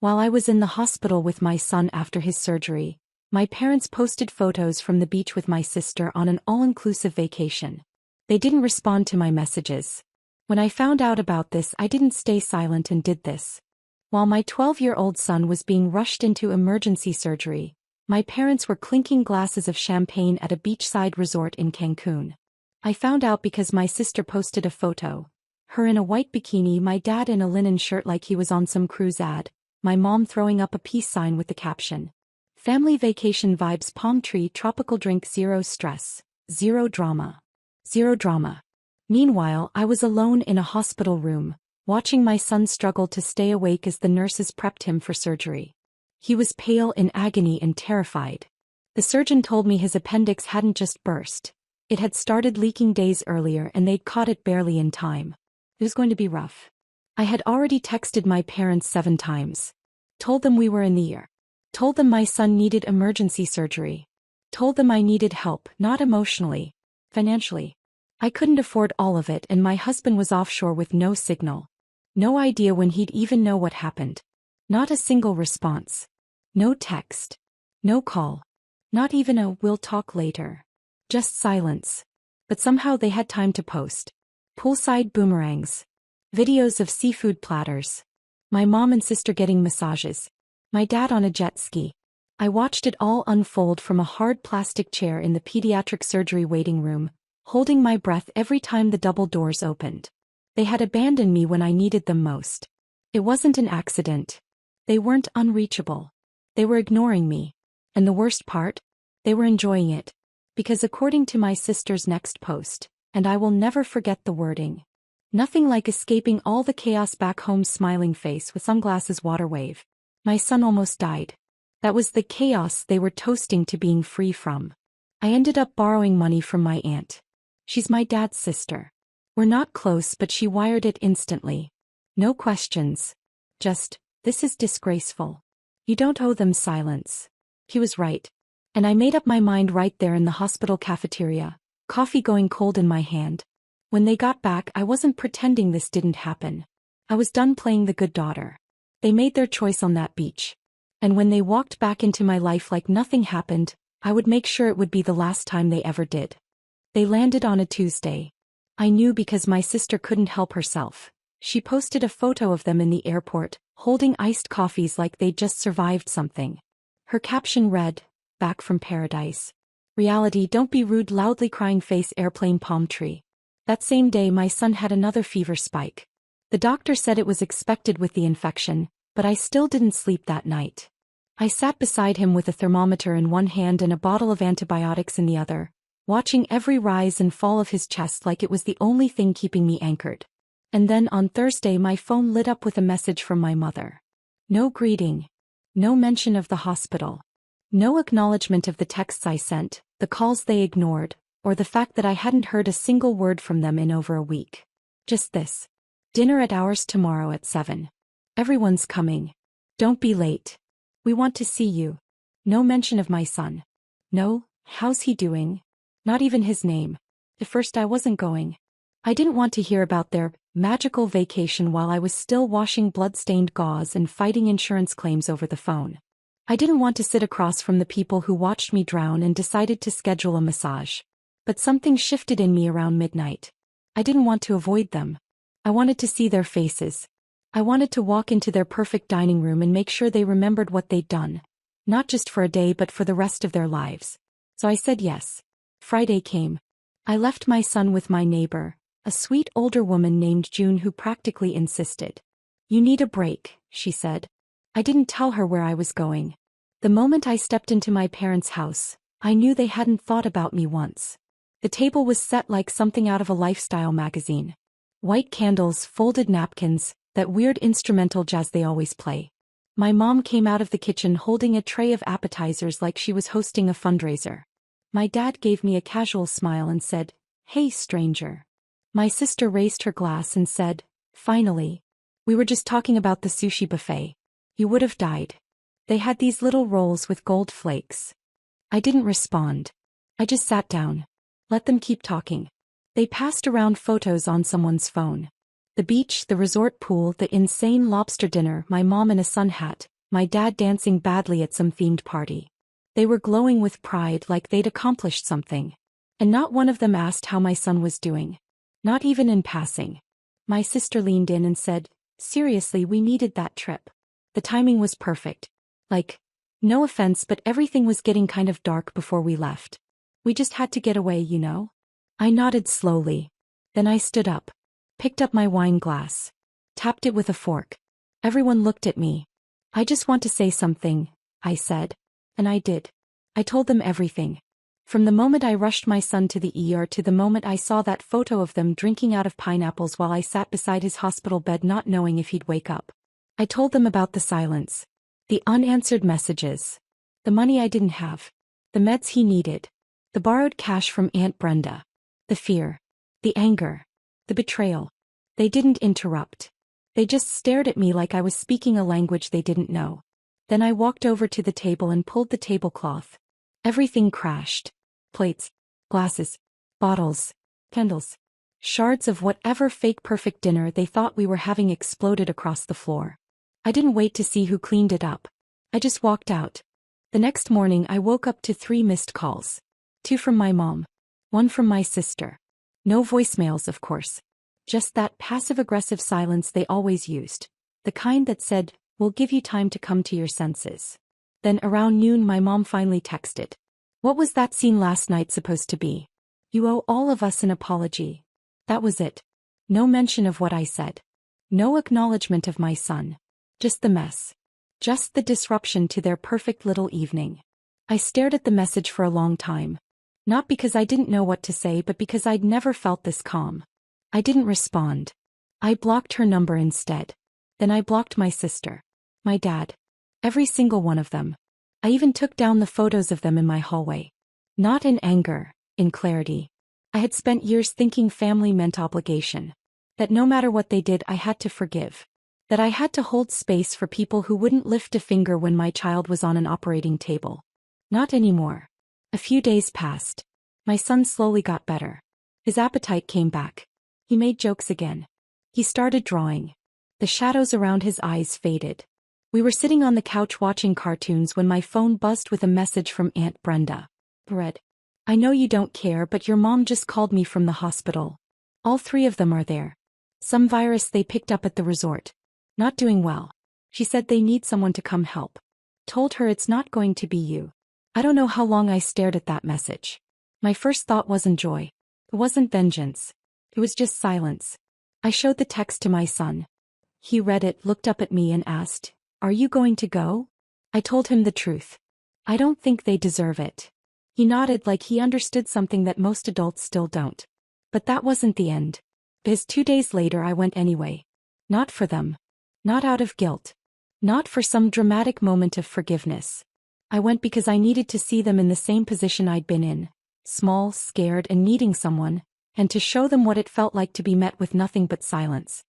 While I was in the hospital with my son after his surgery, my parents posted photos from the beach with my sister on an all-inclusive vacation. They didn't respond to my messages. When I found out about this, I didn't stay silent and did this. While my 12-year-old son was being rushed into emergency surgery, my parents were clinking glasses of champagne at a beachside resort in Cancun. I found out because my sister posted a photo. Her in a white bikini, my dad in a linen shirt like he was on some cruise ad, my mom throwing up a peace sign with the caption, "Family vacation vibes, palm tree, tropical drink, zero stress, zero drama." Zero drama. Meanwhile, I was alone in a hospital room, watching my son struggle to stay awake as the nurses prepped him for surgery. He was pale in agony and terrified. The surgeon told me his appendix hadn't just burst. It had started leaking days earlier and they'd caught it barely in time. It was going to be rough. I had already texted my parents 7 times. Told them we were in the ER. Told them my son needed emergency surgery. Told them I needed help, not emotionally, financially. I couldn't afford all of it, and my husband was offshore with no signal. No idea when he'd even know what happened. Not a single response. No text. No call. Not even a "we'll talk later." Just silence. But somehow they had time to post. Poolside boomerangs. Videos of seafood platters. My mom and sister getting massages. My dad on a jet ski. I watched it all unfold from a hard plastic chair in the pediatric surgery waiting room, holding my breath every time the double doors opened. They had abandoned me when I needed them most. It wasn't an accident. They weren't unreachable. They were ignoring me. And the worst part? They were enjoying it. Because according to my sister's next post, and I will never forget the wording, nothing like escaping all the chaos back home, smiling face with sunglasses, water wave. My son almost died. That was the chaos they were toasting to being free from. I ended up borrowing money from my aunt. She's my dad's sister. We're not close, but she wired it instantly. No questions. Just, "This is disgraceful. You don't owe them silence." He was right. And I made up my mind right there in the hospital cafeteria, coffee going cold in my hand. When they got back, I wasn't pretending this didn't happen. I was done playing the good daughter. They made their choice on that beach. And when they walked back into my life like nothing happened, I would make sure it would be the last time they ever did. They landed on a Tuesday. I knew because my sister couldn't help herself. She posted a photo of them in the airport, holding iced coffees like they'd just survived something. Her caption read, "Back from paradise. Reality, don't be rude, loudly crying face, airplane, palm tree." That same day my son had another fever spike. The doctor said it was expected with the infection, but I still didn't sleep that night. I sat beside him with a thermometer in one hand and a bottle of antibiotics in the other, watching every rise and fall of his chest like it was the only thing keeping me anchored. And then on Thursday my phone lit up with a message from my mother. No greeting. No mention of the hospital. No acknowledgement of the texts I sent, the calls they ignored, or the fact that I hadn't heard a single word from them in over a week. Just this. "Dinner at ours tomorrow at 7. Everyone's coming. Don't be late. We want to see you." No mention of my son. No, "How's he doing?" Not even his name. At first I wasn't going. I didn't want to hear about their magical vacation while I was still washing blood-stained gauze and fighting insurance claims over the phone. I didn't want to sit across from the people who watched me drown and decided to schedule a massage. But something shifted in me around midnight. I didn't want to avoid them. I wanted to see their faces. I wanted to walk into their perfect dining room and make sure they remembered what they'd done. Not just for a day but for the rest of their lives. So I said yes. Friday came. I left my son with my neighbor, a sweet older woman named June who practically insisted. "You need a break," she said. I didn't tell her where I was going. The moment I stepped into my parents' house, I knew they hadn't thought about me once. The table was set like something out of a lifestyle magazine. White candles, folded napkins, that weird instrumental jazz they always play. My mom came out of the kitchen holding a tray of appetizers like she was hosting a fundraiser. My dad gave me a casual smile and said, "Hey, stranger." My sister raised her glass and said, "Finally. We were just talking about the sushi buffet. You would have died. They had these little rolls with gold flakes." I didn't respond. I just sat down. Let them keep talking. They passed around photos on someone's phone. The beach, the resort pool, the insane lobster dinner, my mom in a sun hat, my dad dancing badly at some themed party. They were glowing with pride like they'd accomplished something. And not one of them asked how my son was doing. Not even in passing. My sister leaned in and said, "Seriously, we needed that trip." The timing was perfect. Like, no offense, but everything was getting kind of dark before we left. We just had to get away, you know? I nodded slowly. Then I stood up. Picked up my wine glass. Tapped it with a fork. Everyone looked at me. "I just want to say something," I said. And I did. I told them everything. From the moment I rushed my son to the ER to the moment I saw that photo of them drinking out of pineapples while I sat beside his hospital bed not knowing if he'd wake up. I told them about the silence. The unanswered messages. The money I didn't have. The meds he needed. The borrowed cash from Aunt Brenda. The fear. The anger. The betrayal. They didn't interrupt. They just stared at me like I was speaking a language they didn't know. Then I walked over to the table and pulled the tablecloth. Everything crashed. Plates, glasses, bottles, candles. Shards of whatever fake perfect dinner they thought we were having exploded across the floor. I didn't wait to see who cleaned it up. I just walked out. The next morning I woke up to 3 missed calls. 2 from my mom. 1 from my sister. No voicemails, of course. Just that passive-aggressive silence they always used. The kind that said, "We'll give you time to come to your senses." Then around noon my mom finally texted. "What was that scene last night supposed to be? You owe all of us an apology." That was it. No mention of what I said. No acknowledgement of my son. Just the mess. Just the disruption to their perfect little evening. I stared at the message for a long time. Not because I didn't know what to say, but because I'd never felt this calm. I didn't respond. I blocked her number instead. Then I blocked my sister. My dad. Every single one of them. I even took down the photos of them in my hallway. Not in anger, in clarity. I had spent years thinking family meant obligation. That no matter what they did I had to forgive. That I had to hold space for people who wouldn't lift a finger when my child was on an operating table. Not anymore. A few days passed. My son slowly got better. His appetite came back. He made jokes again. He started drawing. The shadows around his eyes faded. We were sitting on the couch watching cartoons when my phone buzzed with a message from Aunt Brenda. "Red. I know you don't care, but your mom just called me from the hospital. All 3 of them are there. Some virus they picked up at the resort. Not doing well. She said they need someone to come help. Told her it's not going to be you." I don't know how long I stared at that message. My first thought wasn't joy. It wasn't vengeance. It was just silence. I showed the text to my son. He read it, looked up at me and asked, "Are you going to go?" I told him the truth. "I don't think they deserve it." He nodded like he understood something that most adults still don't. But that wasn't the end. Because 2 days later I went anyway. Not for them. Not out of guilt. Not for some dramatic moment of forgiveness. I went because I needed to see them in the same position I'd been in. Small, scared, and needing someone, and to show them what it felt like to be met with nothing but silence.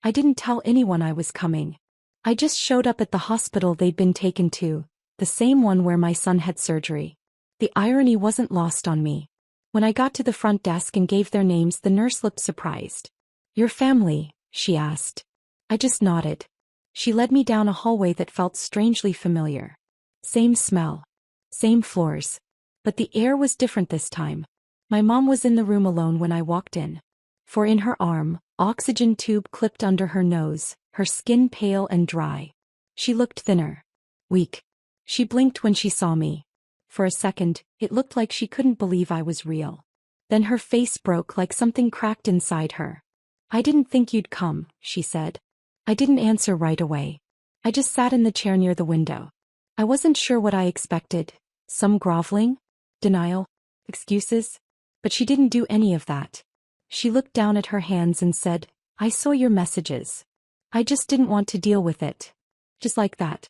I didn't tell anyone I was coming. I just showed up at the hospital they'd been taken to, the same one where my son had surgery. The irony wasn't lost on me. When I got to the front desk and gave their names, the nurse looked surprised. "Your family?" she asked. I just nodded. She led me down a hallway that felt strangely familiar. Same smell. Same floors. But the air was different this time. My mom was in the room alone when I walked in. For in her arm, oxygen tube clipped under her nose, her skin pale and dry. She looked thinner. Weak. She blinked when she saw me. For a second, it looked like she couldn't believe I was real. Then her face broke like something cracked inside her. "I didn't think you'd come," she said. I didn't answer right away. I just sat in the chair near the window. I wasn't sure what I expected. Some groveling? Denial? Excuses? But she didn't do any of that. She looked down at her hands and said, "I saw your messages. I just didn't want to deal with it." Just like that.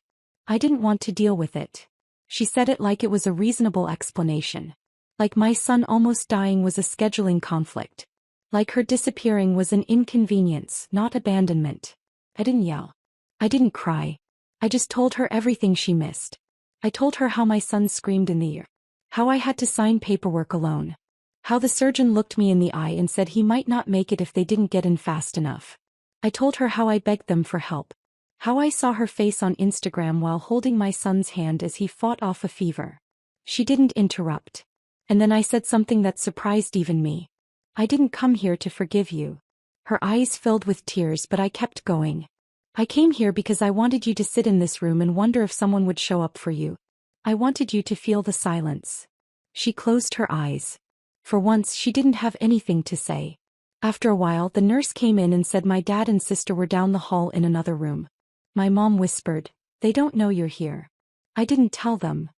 I didn't want to deal with it. She said it like it was a reasonable explanation. Like my son almost dying was a scheduling conflict. Like her disappearing was an inconvenience, not abandonment. I didn't yell. I didn't cry. I just told her everything she missed. I told her how my son screamed in the ear. How I had to sign paperwork alone. How the surgeon looked me in the eye and said he might not make it if they didn't get in fast enough. I told her how I begged them for help. How I saw her face on Instagram while holding my son's hand as he fought off a fever. She didn't interrupt. And then I said something that surprised even me. I didn't come here to forgive you. Her eyes filled with tears, but I kept going. I came here because I wanted you to sit in this room and wonder if someone would show up for you. I wanted you to feel the silence. She closed her eyes. For once, she didn't have anything to say. After a while, the nurse came in and said my dad and sister were down the hall in another room. My mom whispered, "They don't know you're here." I didn't tell them.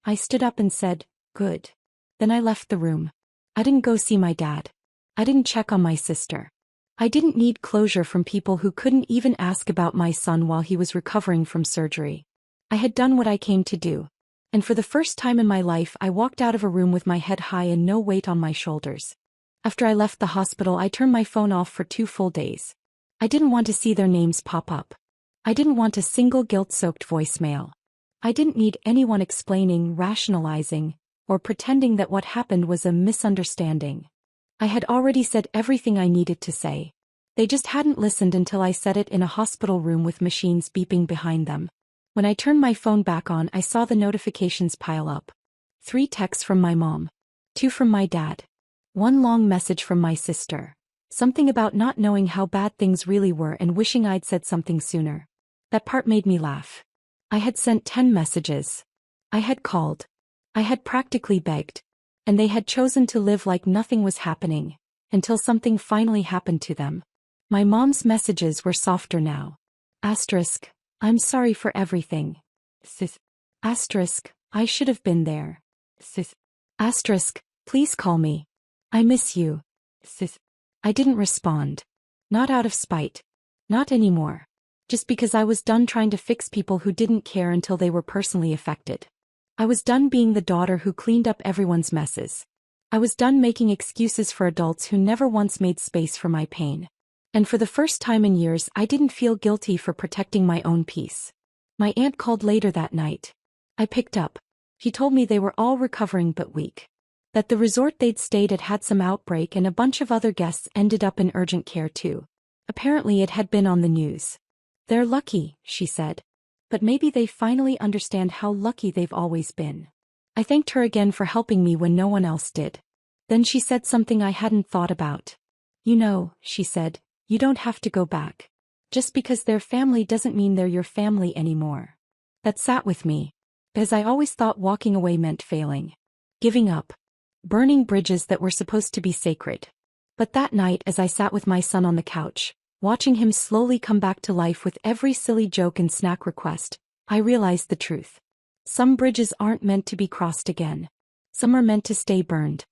I stood up and said, "Good." Then I left the room. I didn't go see my dad. I didn't check on my sister. I didn't need closure from people who couldn't even ask about my son while he was recovering from surgery. I had done what I came to do. And for the first time in my life, I walked out of a room with my head high and no weight on my shoulders. After I left the hospital, I turned my phone off for 2 full days. I didn't want to see their names pop up. I didn't want a single guilt-soaked voicemail. I didn't need anyone explaining, rationalizing, or pretending that what happened was a misunderstanding. I had already said everything I needed to say. They just hadn't listened until I said it in a hospital room with machines beeping behind them. When I turned my phone back on, I saw the notifications pile up. 3 texts from my mom. 2 from my dad. 1 long message from my sister. Something about not knowing how bad things really were and wishing I'd said something sooner. That part made me laugh. I had sent 10 messages. I had called. I had practically begged. And they had chosen to live like nothing was happening, until something finally happened to them. My mom's messages were softer now. Asterisk, I'm sorry for everything. Sis. Asterisk, I should have been there. Sis. Asterisk, please call me. I miss you. Sis. I didn't respond. Not out of spite. Not anymore. Just because I was done trying to fix people who didn't care until they were personally affected. I was done being the daughter who cleaned up everyone's messes. I was done making excuses for adults who never once made space for my pain. And for the first time in years, I didn't feel guilty for protecting my own peace. My aunt called later that night. I picked up. He told me they were all recovering but weak. That the resort they'd stayed at had some outbreak and a bunch of other guests ended up in urgent care too. Apparently it had been on the news. They're lucky, she said. But maybe they finally understand how lucky they've always been. I thanked her again for helping me when no one else did. Then she said something I hadn't thought about. You know, she said, you don't have to go back. Just because they're family doesn't mean they're your family anymore. That sat with me. Because I always thought walking away meant failing. Giving up. Burning bridges that were supposed to be sacred. But that night as I sat with my son on the couch, watching him slowly come back to life with every silly joke and snack request, I realized the truth. Some bridges aren't meant to be crossed again. Some are meant to stay burned.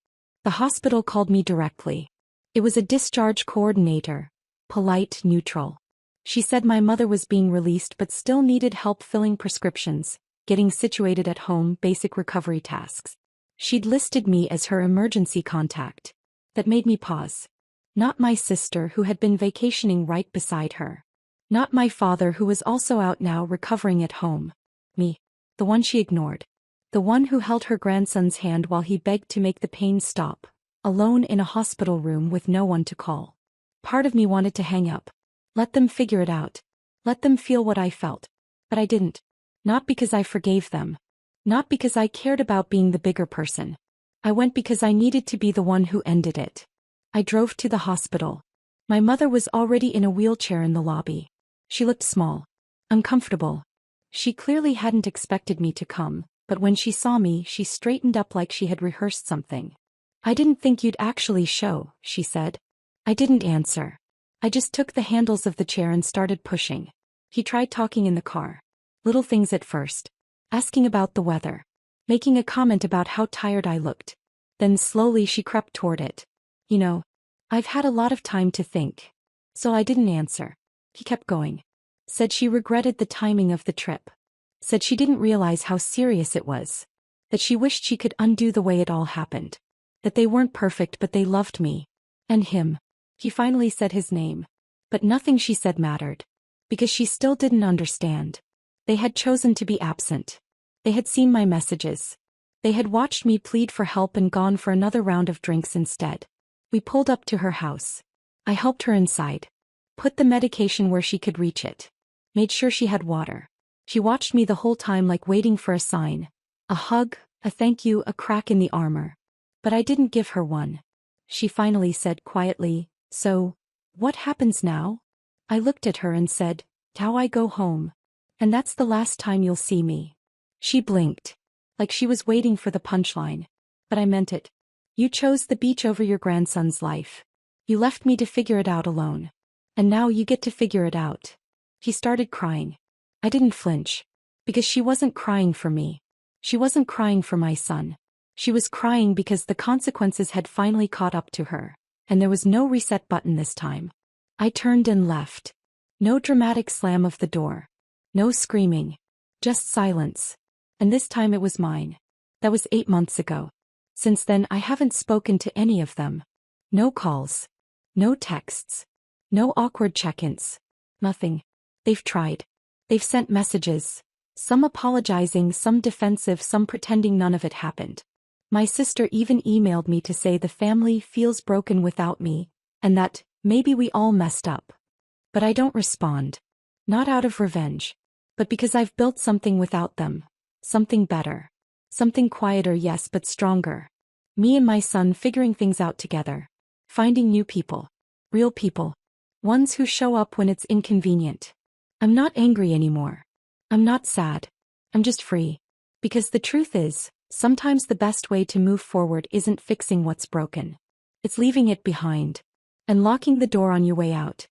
The hospital called me directly. It was a discharge coordinator. Polite, neutral. She said my mother was being released but still needed help filling prescriptions, getting situated at home, basic recovery tasks. She'd listed me as her emergency contact. That made me pause. Not my sister who had been vacationing right beside her. Not my father who was also out now recovering at home. Me. The one she ignored. The one who held her grandson's hand while he begged to make the pain stop, alone in a hospital room with no one to call. Part of me wanted to hang up. Let them figure it out. Let them feel what I felt. But I didn't. Not because I forgave them. Not because I cared about being the bigger person. I went because I needed to be the one who ended it. I drove to the hospital. My mother was already in a wheelchair in the lobby. She looked small. Uncomfortable. She clearly hadn't expected me to come, but when she saw me, she straightened up like she had rehearsed something. I didn't think you'd actually show, she said. I didn't answer. I just took the handles of the chair and started pushing. He tried talking in the car. Little things at first. Asking about the weather. Making a comment about how tired I looked. Then slowly she crept toward it. You know, I've had a lot of time to think. So I didn't answer. He kept going. Said she regretted the timing of the trip. Said she didn't realize how serious it was. That she wished she could undo the way it all happened. That they weren't perfect but they loved me. And him. He finally said his name. But nothing she said mattered. Because she still didn't understand. They had chosen to be absent. They had seen my messages. They had watched me plead for help and gone for another round of drinks instead. We pulled up to her house. I helped her inside. Put the medication where she could reach it. Made sure she had water. She watched me the whole time like waiting for a sign. A hug, a thank you, a crack in the armor. But I didn't give her one. She finally said quietly, "So, what happens now?" I looked at her and said, "How I go home. And that's the last time you'll see me." She blinked. Like she was waiting for the punchline. But I meant it. You chose the beach over your grandson's life. You left me to figure it out alone. And now you get to figure it out. He started crying. I didn't flinch. Because she wasn't crying for me. She wasn't crying for my son. She was crying because the consequences had finally caught up to her. And there was no reset button this time. I turned and left. No dramatic slam of the door. No screaming. Just silence. And this time it was mine. That was 8 months ago. Since then I haven't spoken to any of them. No calls. No texts. No awkward check-ins. Nothing. They've tried. They've sent messages. Some apologizing, some defensive, some pretending none of it happened. My sister even emailed me to say the family feels broken without me, and that maybe we all messed up. But I don't respond. Not out of revenge. But because I've built something without them. Something better. Something quieter, yes, but stronger. Me and my son figuring things out together. Finding new people. Real people. Ones who show up when it's inconvenient. I'm not angry anymore. I'm not sad. I'm just free. Because the truth is, sometimes the best way to move forward isn't fixing what's broken. It's leaving it behind. And locking the door on your way out.